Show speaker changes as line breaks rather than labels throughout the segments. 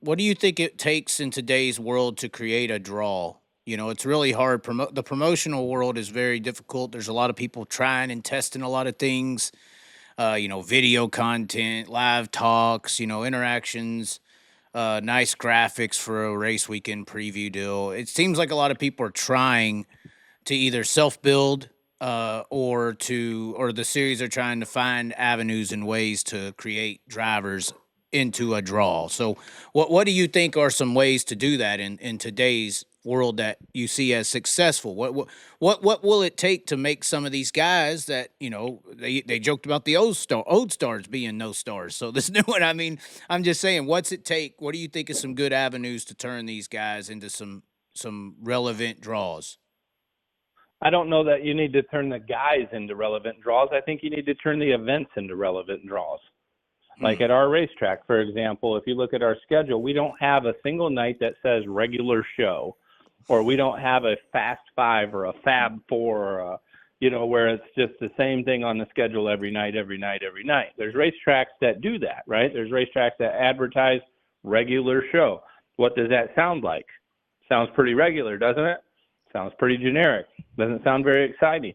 what do you think it takes in today's world to create a draw? You know, it's really hard. The promotional world is very difficult. There's a lot of people trying and testing a lot of things. Video content, live talks, interactions, nice graphics for a race weekend preview deal. It seems like a lot of people are trying to either self build or the series are trying to find avenues and ways to create drivers into a draw. So what do you think are some ways to do that in today's world that you see as successful? What will it take to make some of these guys that, they joked about the old stars being no stars. So this new one, I mean, I'm just saying, what's it take? What do you think is some good avenues to turn these guys into some relevant draws?
I don't know that you need to turn the guys into relevant draws. I think you need to turn the events into relevant draws. Like at our racetrack, for example, if you look at our schedule, we don't have a single night that says regular show, or we don't have a Fast Five or a Fab Four, or where it's just the same thing on the schedule every night. There's racetracks that do that, right? There's racetracks that advertise regular show. What does that sound like? Sounds pretty regular, doesn't it? Sounds pretty generic. Doesn't sound very exciting.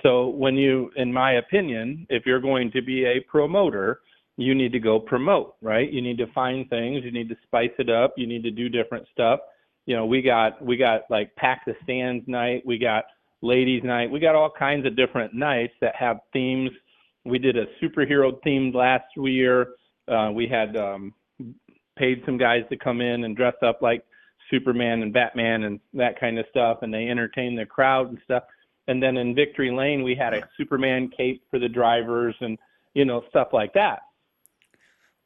So when you, in my opinion, if you're going to be a promoter, you need to go promote, right? You need to find things. You need to spice it up. You need to do different stuff. We got like Pack the Stands night. We got Ladies night. We got all kinds of different nights that have themes. We did a superhero themed last year. We had paid some guys to come in and dress up like Superman and Batman and that kind of stuff, and they entertained the crowd and stuff. And then in Victory Lane, we had a Superman cape for the drivers and, stuff like that.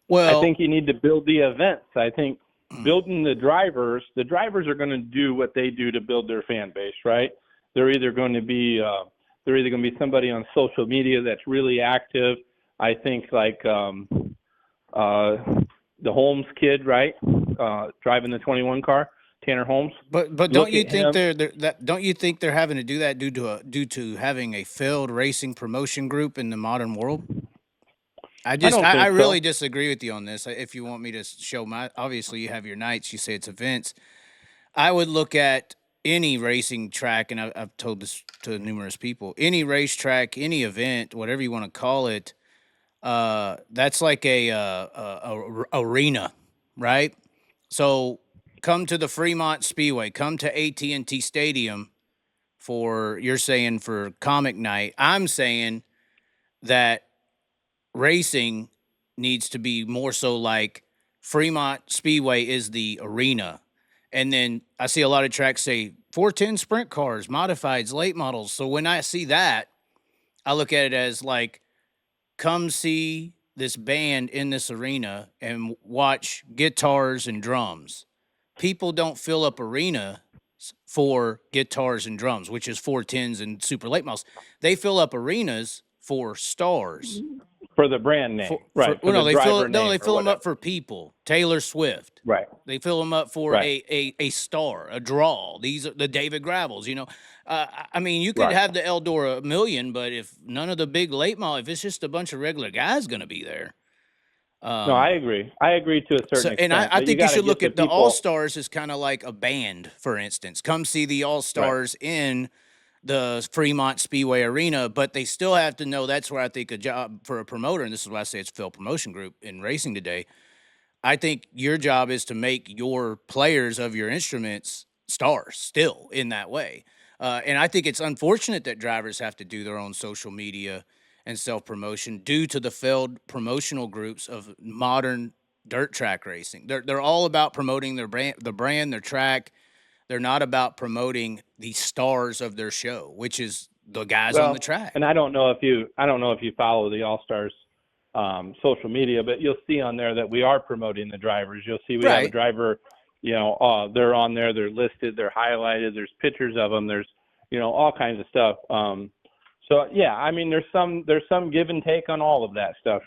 Well,
I think you need to build the events. I think building the drivers are going to do what they do to build their fan base, right? They're either going to be somebody on social media that's really active. I think like the Holmes kid, right? Driving the 21 car, Tanner Holmes.
But don't you think don't you think they're having to do that due to having a failed racing promotion group in the modern world? I really disagree with you on this. If you want me to show obviously you have your nights, you say it's events. I would look at any racing track, and I've told this to numerous people, any racetrack, any event, whatever you want to call it, that's like a arena, right? So come to the Fremont Speedway, come to AT&T Stadium you're saying for comic night. I'm saying that racing needs to be more so like Fremont Speedway is the arena. And then I see a lot of tracks say 410 sprint cars, modifieds, late models. So when I see that, I look at it as like, come see this band in this arena and watch guitars and drums. People don't fill up arenas for guitars and drums, which is 410s and super late models. They fill up arenas for stars.
For the brand name, right?
They fill them up for people. Taylor Swift,
right?
They fill them up for a star, a draw. These are the David Gravels. I mean, you could have the Eldora Million, but if none of the big late model, if it's just a bunch of regular guys going to be there.
No, I agree. I agree to a certain extent.
And I think you should look at the All-Stars as kind of like a band, for instance. Come see the All-Stars in the Fremont Speedway Arena, but they still have to know that's where I think a job for a promoter, and this is why I say it's Phil Promotion Group in racing today. I think your job is to make your players of your instruments stars still in that way. And I think it's unfortunate that drivers have to do their own social media and self-promotion due to the failed promotional groups of modern dirt track racing. They're all about promoting their brand, their track. They're not about promoting the stars of their show, which is the guys on the track.
And I don't know if you follow the All-Stars social media, but you'll see on there that we are promoting the drivers. You'll see we have a driver, they're on there, they're listed, they're highlighted, there's pictures of them, there's, all kinds of stuff. So yeah, I mean, there's some give and take on all of that stuff,